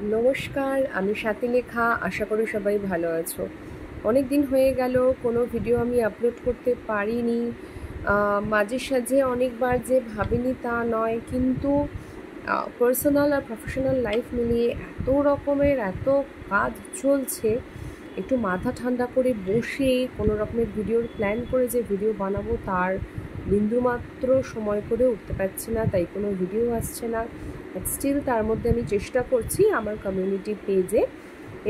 নমস্কার, আমি স্বাতিলেখা। আশা করি সবাই ভালো আছো। অনেক দিন হয়ে গেল কোনো ভিডিও আমি আপলোড করতে পারিনি। মাঝে সাঝে অনেকবার যে ভাবিনি তা নয়, কিন্তু পার্সোনাল আর প্রফেশনাল লাইফ মিলিয়ে এত কাজ চলছে, একটু মাথা ঠান্ডা করে বসে কোনো রকমের ভিডিওর প্ল্যান করে যে ভিডিও বানাবো তার বিন্দুমাত্র সময় করে উঠতে পারছি না, তাই কোনো ভিডিও আসছে না। বাট স্টিল তার মধ্যে আমি চেষ্টা করছি আমার কমিউনিটি পেজে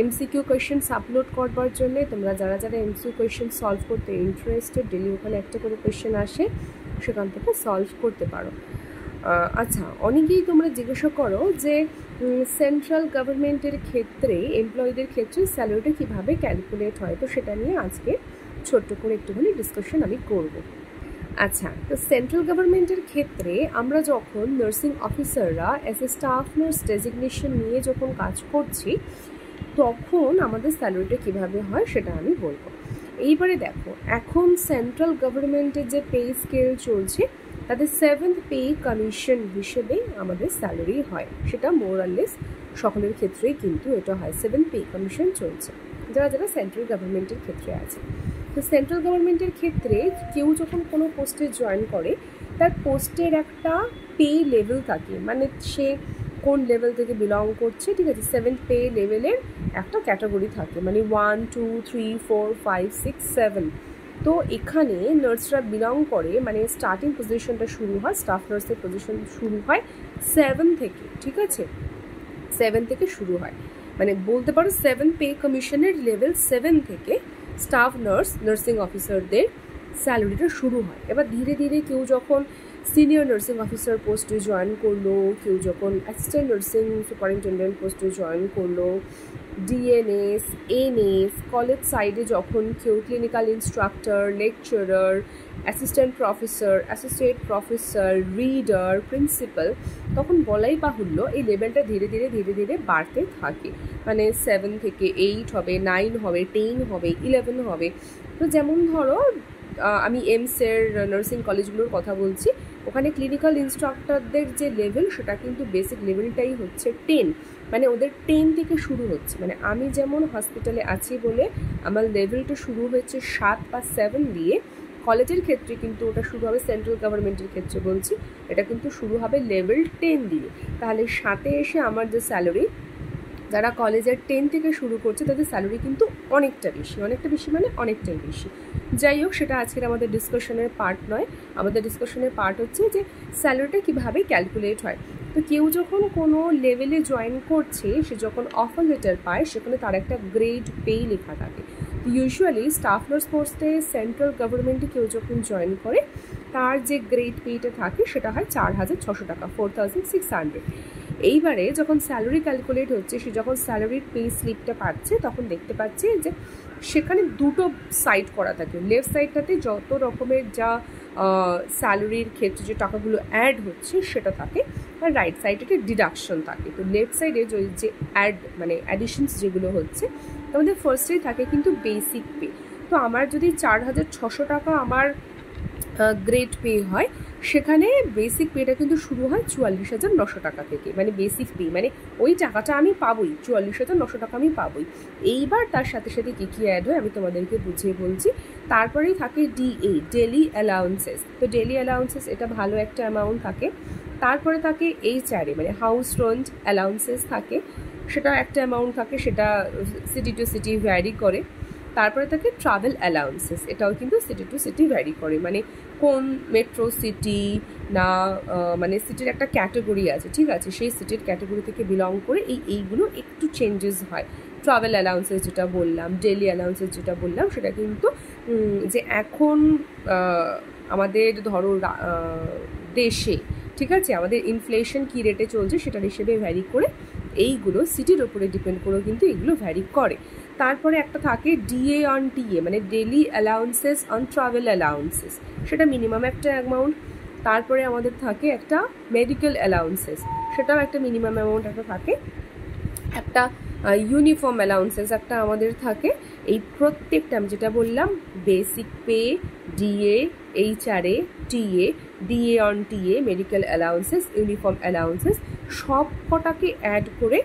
এমসিকিউ কোয়েশ্চেন্স আপলোড করবার জন্য। তোমরা যারা এমসিকিউ কোয়েশ্চেন সলভ করতে ইন্টারেস্টেড, ডেলি ওখানে একটা করে কোয়েশ্চেন আসে, সেখান থেকে সলভ করতে পারো। আচ্ছা, অনেকেই তোমরা জিজ্ঞাসা করো যে সেন্ট্রাল গভর্নমেন্টের ক্ষেত্রে এমপ্লয়ীদের ক্ষেত্রে স্যালারিটা কীভাবে ক্যালকুলেট হয়, তো সেটা নিয়ে আজকে ছোট্ট করে একটুখানি ডিসকাশন আমি করব। আচ্ছা, তো সেন্ট্রাল গভর্নমেন্টের ক্ষেত্রে আমরা যখন নার্সিং অফিসাররা as a staff nurse designation নিয়ে যখন কাজ করছি, তখন আমাদের স্যালারিটা কীভাবে হয় সেটা আমি বলবো। এইবারে দেখো, এখন সেন্ট্রাল গভর্নমেন্টের যে পে স্কেল চলছে তাদের 7th পে কমিশন হিসেবে আমাদের স্যালারি হয়। সেটা মোরালেস সকলের ক্ষেত্রেই কিন্তু এটা হয়, 7th পে কমিশন চলছে যারা সেন্ট্রাল গভর্নমেন্টের ক্ষেত্রে আছে। তো সেন্ট্রাল গভর্নমেন্টের ক্ষেত্রে কেউ যখন কোনো পোস্টে জয়েন করে, তার পোস্টের একটা পে লেভেল থাকে, মানে সে কোন লেভেল থেকে বিলং করছে, ঠিক আছে। 7th পে লেভেলের একটা ক্যাটাগরি থাকে, মানে 1, 2, 3, 4, 5, 6, 7। তো এখানে নার্সরা বিলং করে, মানে স্টার্টিং পজিশনটা শুরু হয়, স্টাফ নার্সের পজিশন শুরু হয় 7 থেকে, ঠিক আছে। 7 থেকে শুরু হয়, মানে বলতে পারো 7th পে কমিশনের লেভেল 7 থেকে স্টাফ নার্সিং অফিসারদের স্যালারিটা শুরু হয়। এবার ধীরে ধীরে কেউ যখন সিনিয়র নার্সিং অফিসার পোস্টে জয়েন করলো, কেউ যখন অ্যাসিস্ট্যান্ট নার্সিং সুপারিনটেন্ডেন্ট পোস্টে জয়েন করলো, ডিএনএস, এনএস, কলেজ সাইডে যখন কেউ clinical instructor, lecturer, assistant professor, associate professor, reader, principal, তখন বলাই বাহুল্য এই লেভেলটা ধীরে ধীরে বাড়তে থাকে। মানে 7 থেকে 8 হবে, 9 হবে, 10 হবে, 11 হবে। তো যেমন ধরো আমি এমসের নার্সিং কলেজগুলোর কথা বলছি, ওখানে ক্লিনিক্যাল ইনস্ট্রাক্টরদের যে লেভেল সেটা কিন্তু বেসিক লেভেলটাই হচ্ছে 10, মানে ওদের 10 থেকে শুরু হচ্ছে। মানে আমি যেমন হসপিটালে আছি বলে আমার লেভেলটা শুরু হয়েছে 7 বা 7 দিয়ে, কলেজের ক্ষেত্রে কিন্তু ওটা শুরু হবে, সেন্ট্রাল গভর্নমেন্টের ক্ষেত্রে বলছি, এটা কিন্তু শুরু হবে লেভেল 10 দিয়ে। তাহলে 7-এ এসে আমার যে স্যালারি, যারা কলেজের 10 থেকে শুরু করছে তাদের স্যালারি কিন্তু অনেকটা বেশি মানে অনেকটাই বেশি। যাই হোক, সেটা আজকের আমাদের ডিসকাশনের পার্ট নয়। আমাদের ডিসকাশনের পার্ট হচ্ছে যে স্যালারিটা কীভাবে ক্যালকুলেট হয়। তো কেউ যখন কোনো লেভেলে জয়েন করছে, সে যখন অফার লেটার পায়, সেখানে তার একটা গ্রেড পে লেখা থাকে। ইউজুয়ালি স্টাফ নার্স পোস্টে সেন্ট্রাল গভর্নমেন্টে কেউ যখন জয়েন করে, তার যে গ্রেড পেটা থাকে সেটা হয় 4,600 টাকা, 4,600। এইবারে যখন স্যালারি ক্যালকুলেট হচ্ছে, সে যখন স্যালারির পে স্লিপটা পাচ্ছে, তখন দেখতে পাচ্ছে যে সেখানে দুটো সাইড করা থাকে। লেফট সাইডটাতে যত রকমের যা স্যালারির ক্ষেত্রে যে টাকাগুলো অ্যাড হচ্ছে সেটা থাকে, আর রাইট সাইডে ডিডাকশন থাকে। তো লেফট সাইডে যে অ্যাড মানে অ্যাডিশনস যেগুলো হচ্ছে, আমাদের ফার্স্টেই থাকে কিন্তু বেসিক পে। তো আমার যদি 4,600 টাকা আমার গ্রেড পে হয়, সেখানে বেসিক পেটা কিন্তু শুরু হয় 44,900 টাকা থেকে, মানে বেসিক পে, মানে ওই টাকাটা আমি পাবোই, 44,900 টাকা আমি পাবোই। এইবার তার সাথে সাথে কী কী অ্যাড হয় আমি তোমাদেরকে বুঝিয়ে বলছি। তারপরেই থাকে ডিএ, ডেলি অ্যালাউন্সেস। তো ডেলি অ্যালাউন্সেস এটা ভালো একটা অ্যামাউন্ট থাকে। তারপরে থাকে এইচআরএ, মানে হাউস রেন্ট অ্যালাউন্সেস থাকে, সেটা একটা অ্যামাউন্ট থাকে, সেটা সিটি টু সিটি ভ্যারি করে। তারপরে থাকে ট্রাভেল অ্যালাউন্সেস, এটাও কিন্তু সিটি টু সিটি ভ্যারি করে, মানে কোন মেট্রো সিটি না, মানে সিটির একটা ক্যাটাগরি আছে, ঠিক আছে, সেই সিটির ক্যাটাগরি থেকে বিলং করে এইগুলো একটু চেঞ্জেস হয়। ট্রাভেল অ্যালাউন্সেস যেটা বললাম, ডেলি অ্যালাউন্সেস যেটা বললাম, সেটা কিন্তু যে এখন আমাদের ধরো দেশে, ঠিক আছে, আমাদের ইনফ্লেশন কী রেটে চলছে সেটার হিসেবে ভ্যারি করে, এইগুলো সিটির ওপরে ডিপেন্ড করেও কিন্তু এইগুলো ভ্যারি করে। তারপরে একটা থাকে ডিএ অন টিএ, মানে daily allowances on travel allowances, সেটা মিনিমাম একটা অ্যামাউন্ট। তারপরে আমাদের থাকে একটা মেডিকেল অ্যালাউন্সেস, সেটাও একটা মিনিমাম অ্যামাউন্ট একটা থাকে। একটা ইউনিফর্ম অ্যালাউন্সেস একটা আমাদের থাকে। এই প্রত্যেকটা আমি যেটা বললাম, basic pay, DA, HRA, TA, DA on TA, medical allowances, uniform allowances, সব কটাকে অ্যাড করে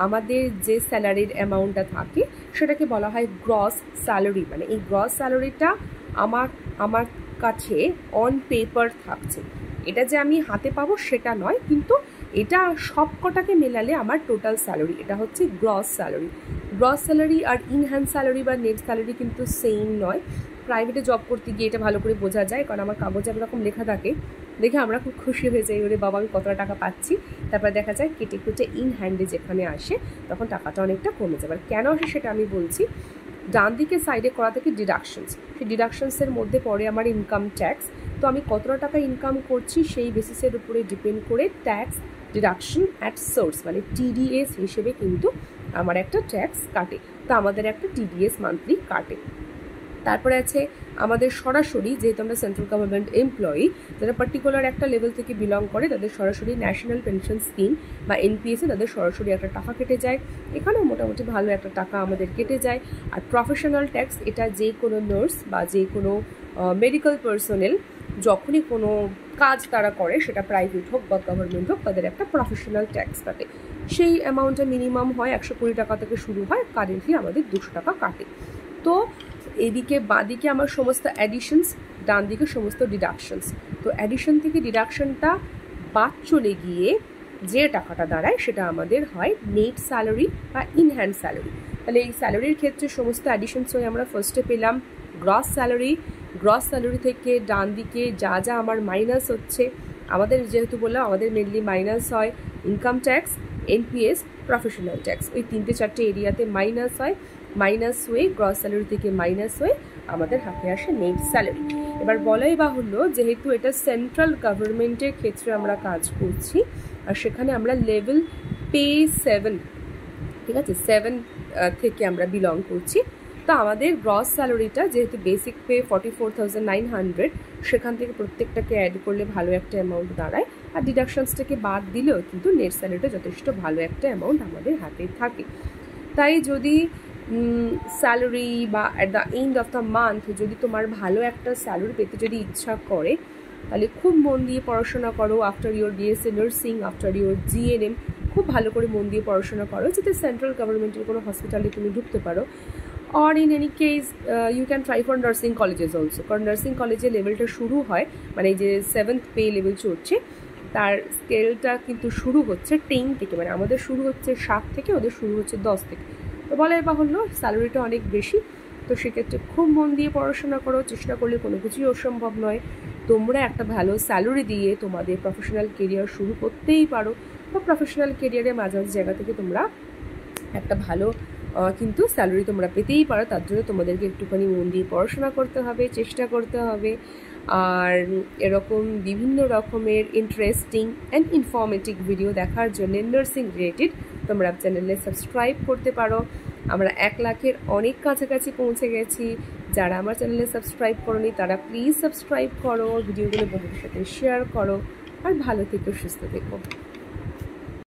আমাদের যে স্যালারির অ্যামাউন্টটা থাকে সেটাকে বলা হয় গ্রস স্যালারি। মানে এই গ্রস স্যালারিটা আমার কাছে অন পেপার থাকছে, এটা যে আমি হাতে পাবো সেটা নয়, কিন্তু এটা সব কটাকে মেলালে আমার টোটাল স্যালারি, এটা হচ্ছে গ্রস স্যালারি। গ্রস স্যালারি আর ইন হ্যান্ড স্যালারি বা নেট স্যালারি কিন্তু সেম নয়। প্রাইভেটে জব করতে গিয়ে এটা ভালো করে বোঝা যায়, কারণ আমার কাগজে এরকম লেখা থাকে, দেখে আমরা খুব খুশি হয়ে যাই, ওরে বাবা আমি কতটা টাকা পাচ্ছি। তারপর দেখা যায় কেটে কেটে ইন হ্যান্ডে যেখানে আসে তখন টাকাটা অনেকটা কমে যাবে। আর কেন আসে সেটা আমি বলছি। ডান দিকে সাইডে করা থাকে ডিডাকশনস, সেই ডিডাকশনসের মধ্যে পড়ে আমার ইনকাম ট্যাক্স। তো আমি কতটা টাকা ইনকাম করছি সেই বেসিসের উপরে ডিপেন্ড করে ট্যাক্স ডিডাকশন অ্যাট সোর্স মানে টিডিএস হিসেবে কিন্তু আমার একটা ট্যাক্স কাটে। তো আমাদের একটা টিডিএস মান্থলি কাটে। তারপরে আছে আমাদের সরাসরি, যেহেতু আমরা সেন্ট্রাল গভর্নমেন্ট এমপ্লয়ি, যারা পার্টিকুলার একটা লেভেল থেকে বিলং করে তাদের সরাসরি ন্যাশনাল পেনশন স্কিম বা এনপিএসে তাদের সরাসরি একটা টাকা কেটে যায়। এখানেও মোটামুটি ভালো একটা টাকা আমাদের কেটে যায়। আর প্রফেশনাল ট্যাক্স, এটা যে কোনো নার্স বা যে কোনো মেডিকেল পার্সোনেল যখনই কোনো কাজ তারা করে, সেটা প্রাইভেট হোক বা গভর্নমেন্ট হোক, তাদের একটা প্রফেশনাল ট্যাক্স কাটে। সেই অ্যামাউন্টটা মিনিমাম হয় 120 টাকা থেকে শুরু হয়, কারেন্টলি আমাদের 200 টাকা কাটে। তো এদিকে বাঁদিকে আমার সমস্ত অ্যাডিশনস, ডান দিকে সমস্ত ডিডাকশনস। তো অ্যাডিশন থেকে ডিডাকশনটা বাদ চলে গিয়ে যে টাকাটা দাঁড়ায় সেটা আমাদের হয় নেট স্যালারি বা ইন হ্যান্ড স্যালারি। তাহলে এই স্যালারির ক্ষেত্রে সমস্ত অ্যাডিশনস হয়ে আমরা ফার্স্টে পেলাম গ্রস স্যালারি। গ্রস স্যালারি থেকে ডান দিকে যা যা আমার মাইনাস হচ্ছে, আমাদের যেহেতু বললাম আমাদের মেনলি মাইনাস হয় income tax, NPS, professional tax, ওই 3-4টে এরিয়াতে মাইনাস হয়। মাইনাস হয়ে গ্রস স্যালারি থেকে মাইনাস হয়ে আমাদের হাতে আসে নেট স্যালারি। এবার বলাই বাহুল্য, যেহেতু এটা সেন্ট্রাল গভর্নমেন্টের ক্ষেত্রে আমরা কাজ করছি আর সেখানে আমরা লেভেল পে 7, ঠিক আছে, 7 থেকে আমরা বিলং করছি। তো আমাদের গ্রস স্যালারিটা যেহেতু বেসিক পে 44,900, সেখান থেকে প্রত্যেকটাকে অ্যাড করলে ভালো একটা অ্যামাউন্ট দাঁড়ায়। আর ডিডাকশনসটাকে বাদ দিলেও কিন্তু নেট স্যালারিটা যথেষ্ট ভালো একটা অ্যামাউন্ট আমাদের হাতে থাকে। তাই যদি স্যালারি বা at the end of the month যদি তোমার ভালো একটা স্যালারি পেতে যদি ইচ্ছা করে, তাহলে খুব মন দিয়ে পড়াশোনা করো। After your BSc nursing, after your GNM খুব ভালো করে মন দিয়ে পড়াশোনা করো, যাতে সেন্ট্রাল গভর্নমেন্টের কোনো হসপিটালে তুমি ঢুকতে পারো। Or in any case you can try for nursing colleges also, কারণ নার্সিং কলেজে লেভেলটা শুরু হয়, মানে যে 7th পে লেভেল চলছে তার স্কেলটা কিন্তু শুরু হচ্ছে 10 থেকে, মানে আমাদের শুরু হচ্ছে 7 থেকে, ওদের শুরু হচ্ছে 10 থেকে। তো বলাই বাহুল্য স্যালারিটা অনেক বেশি। তো সেক্ষেত্রে খুব মন দিয়ে পড়াশোনা করো, চেষ্টা করলে কোনো কিছুই অসম্ভব নয়। তোমরা একটা ভালো স্যালারি দিয়ে তোমাদের প্রফেশনাল কেরিয়ার শুরু করতেই পারো, বা প্রফেশনাল কেরিয়ারের মাঝামাঝি জায়গা থেকে তোমরা একটা ভালো কিন্তু স্যালারি তোমরা পেতেই পারো। তার জন্য তোমাদেরকে একটুখানি মন দিয়ে পড়াশোনা করতে হবে, চেষ্টা করতে হবে। আর এরকম বিভিন্ন রকমের ইন্টারেস্টিং অ্যান্ড ইনফরমেটিভ ভিডিও দেখার জন্য নার্সিং রিলেটেড তোমরা চ্যানেলে সাবস্ক্রাইব করতে পারো। আমরা 1 লাখের অনেক কাছাকাছি পৌঁছে গেছি। যারা আমার চ্যানেলে সাবস্ক্রাইব করোনি তারা প্লিজ সাবস্ক্রাইব করো, ভিডিওগুলো বন্ধুদের সাথে শেয়ার করো। আর ভালো থেকো, সুস্থ থেকো।